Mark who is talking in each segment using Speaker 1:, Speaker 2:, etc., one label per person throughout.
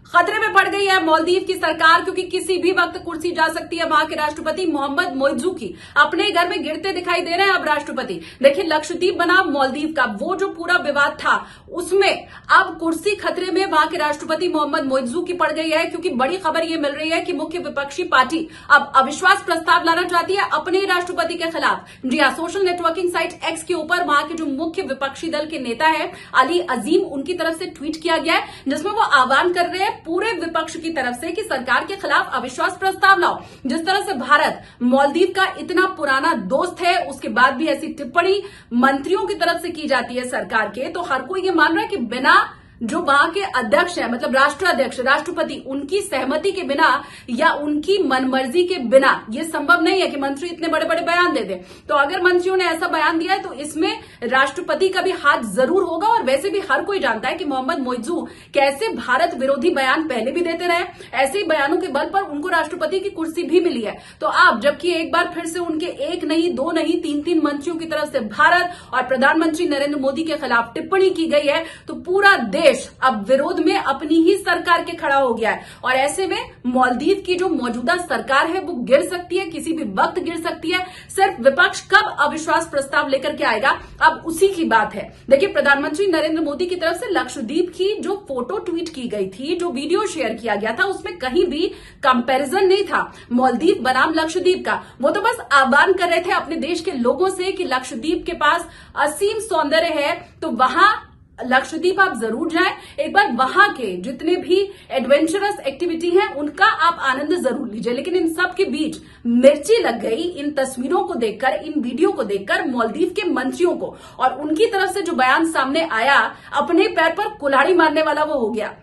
Speaker 1: खतरे में पड़ गई है मालदीव की सरकार, क्योंकि किसी भी वक्त कुर्सी जा सकती है वहां के राष्ट्रपति मोहम्मद मोइज्जू की। अपने घर में गिरते दिखाई दे रहे हैं अब राष्ट्रपति। देखिए, लक्षद्वीप बनाम मालदीव का वो जो पूरा विवाद था, उसमें अब कुर्सी खतरे में वहां के राष्ट्रपति मोहम्मद मोइज्जू की पड़ गई है, क्योंकि बड़ी खबर यह मिल रही है कि मुख्य विपक्षी पार्टी अब अविश्वास प्रस्ताव लाना चाहती है अपने राष्ट्रपति के खिलाफ। जी हां, सोशल नेटवर्किंग साइट एक्स के ऊपर वहां के जो मुख्य विपक्षी दल के नेता है अली अजीम, उनकी तरफ से ट्वीट किया गया है, जिसमें वो आह्वान कर रहे हैं पूरे विपक्ष की तरफ से कि सरकार के खिलाफ अविश्वास प्रस्ताव लाओ। जिस तरह से भारत मालदीव का इतना पुराना दोस्त है, उसके बाद भी ऐसी टिप्पणी मंत्रियों की तरफ से की जाती है सरकार के, तो हर कोई ये मान रहा है कि बिना जो वहां के अध्यक्ष है, मतलब राष्ट्राध्यक्ष राष्ट्रपति, उनकी सहमति के बिना या उनकी मनमर्जी के बिना ये संभव नहीं है कि मंत्री इतने बड़े बड़े बयान दे दें। तो अगर मंत्रियों ने ऐसा बयान दिया है तो इसमें राष्ट्रपति का भी हाथ जरूर होगा। और वैसे भी हर कोई जानता है कि मोहम्मद मोइज्जू कैसे भारत विरोधी बयान पहले भी देते रहे, ऐसे ही बयानों के बल पर उनको राष्ट्रपति की कुर्सी भी मिली है। तो अब जबकि एक बार फिर से उनके एक नहीं, दो नहीं, तीन मंत्रियों की तरफ से भारत और प्रधानमंत्री नरेंद्र मोदी के खिलाफ टिप्पणी की गई है, तो पूरा देश अब विरोध में अपनी ही सरकार के खड़ा हो गया है। और ऐसे में मालदीव की जो मौजूदा सरकार है वो गिर सकती है, किसी भी वक्त गिर सकती है। सिर्फ विपक्ष कब अविश्वास प्रस्ताव लेकर के आएगा, अब उसी की बात है। देखिए, प्रधानमंत्री नरेंद्र मोदी की तरफ से लक्षद्वीप की जो फोटो ट्वीट की गई थी, जो वीडियो शेयर किया गया था, उसमें कहीं भी कंपैरिजन नहीं था मालदीव बनाम लक्षद्वीप का। वो तो बस आह्वान कर रहे थे अपने देश के लोगों से कि लक्षद्वीप के पास असीम सौंदर्य है, तो वहां लक्षद्वीप आप जरूर जाएं, एक बार वहां के जितने भी एडवेंचरस एक्टिविटी हैं उनका आप आनंद जरूर लीजिए। लेकिन इन सब के बीच मिर्ची लग गई इन तस्वीरों को देखकर, इन वीडियो को देखकर मालदीव के मंत्रियों को, और उनकी तरफ से जो बयान सामने आया, अपने पैर पर कुल्हाड़ी मारने वाला वो हो गया।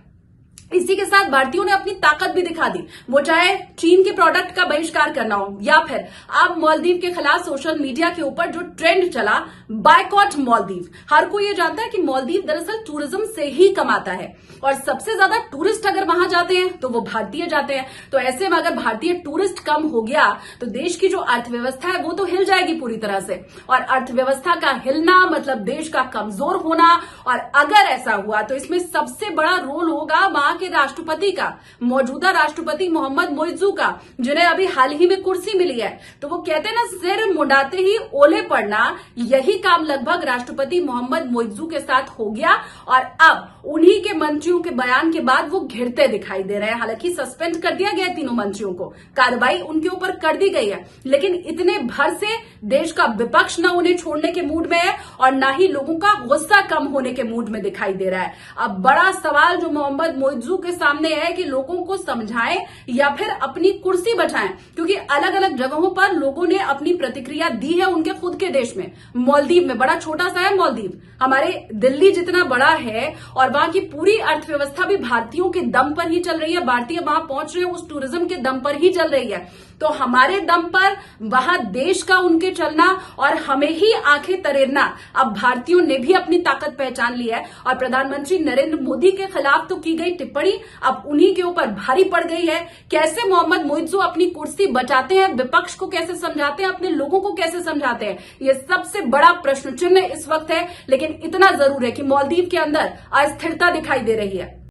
Speaker 1: इसी के साथ भारतीयों ने अपनी ताकत भी दिखा दी, वो चाहे चीन के प्रोडक्ट का बहिष्कार करना हो या फिर अब मालदीव के खिलाफ सोशल मीडिया के ऊपर जो ट्रेंड चला, बायकॉट मालदीव। हर कोई ये जानता है कि मालदीव दरअसल टूरिज्म से ही कमाता है, और सबसे ज्यादा टूरिस्ट अगर वहां जाते हैं तो वो भारतीय जाते हैं। तो ऐसे में अगर भारतीय टूरिस्ट कम हो गया तो देश की जो अर्थव्यवस्था है वो तो हिल जाएगी पूरी तरह से, और अर्थव्यवस्था का हिलना मतलब देश का कमजोर होना। और अगर ऐसा हुआ तो इसमें सबसे बड़ा रोल होगा वहां के राष्ट्रपति का, मौजूदा राष्ट्रपति मोहम्मद मोइज्जू का, जिन्हें अभी हाल ही में कुर्सी मिली है। तो वो कहते हैं ना, सिर मुंडाते ही ओले पड़ना, यही काम लगभग राष्ट्रपति मोहम्मद मोइज्जू के साथ हो गया। और अब उन्हीं के मंत्रियों के बयान के बाद वो घिरते दिखाई दे रहे हैं। हालांकि सस्पेंड कर दिया गया तीनों मंत्रियों को, कार्रवाई उनके ऊपर कर दी गई है, लेकिन इतने भर से देश का विपक्ष न उन्हें छोड़ने के मूड में है और न ही लोगों का गुस्सा कम होने के मूड में दिखाई दे रहा है। अब बड़ा सवाल जो मोहम्मद मोइज्जू के सामने है कि लोगों को समझाएं या फिर अपनी कुर्सी बचाएं, क्योंकि अलग अलग जगहों पर लोगों ने अपनी प्रतिक्रिया दी है उनके खुद के देश में। मालदीव में, बड़ा छोटा सा है मालदीव, हमारे दिल्ली जितना बड़ा है, और वहां की पूरी अर्थव्यवस्था भी भारतीयों के दम पर ही चल रही है। भारतीय वहां पहुंच रहे हैं उस टूरिज्म के दम पर ही चल रही है। तो हमारे दम पर वहां देश का उनके चलना और हमें ही आंखें तरेरना, अब भारतीयों ने भी अपनी ताकत पहचान ली है। और प्रधानमंत्री नरेंद्र मोदी के खिलाफ तो की गई टिप्पणी अब उन्हीं के ऊपर भारी पड़ गई है। कैसे मोहम्मद मोइज्जू अपनी कुर्सी बचाते हैं, विपक्ष को कैसे समझाते हैं, अपने लोगों को कैसे समझाते हैं, ये सबसे बड़ा प्रश्न चिन्ह इस वक्त है। लेकिन इतना जरूर है कि मालदीव के अंदर अस्थिरता दिखाई दे रही है।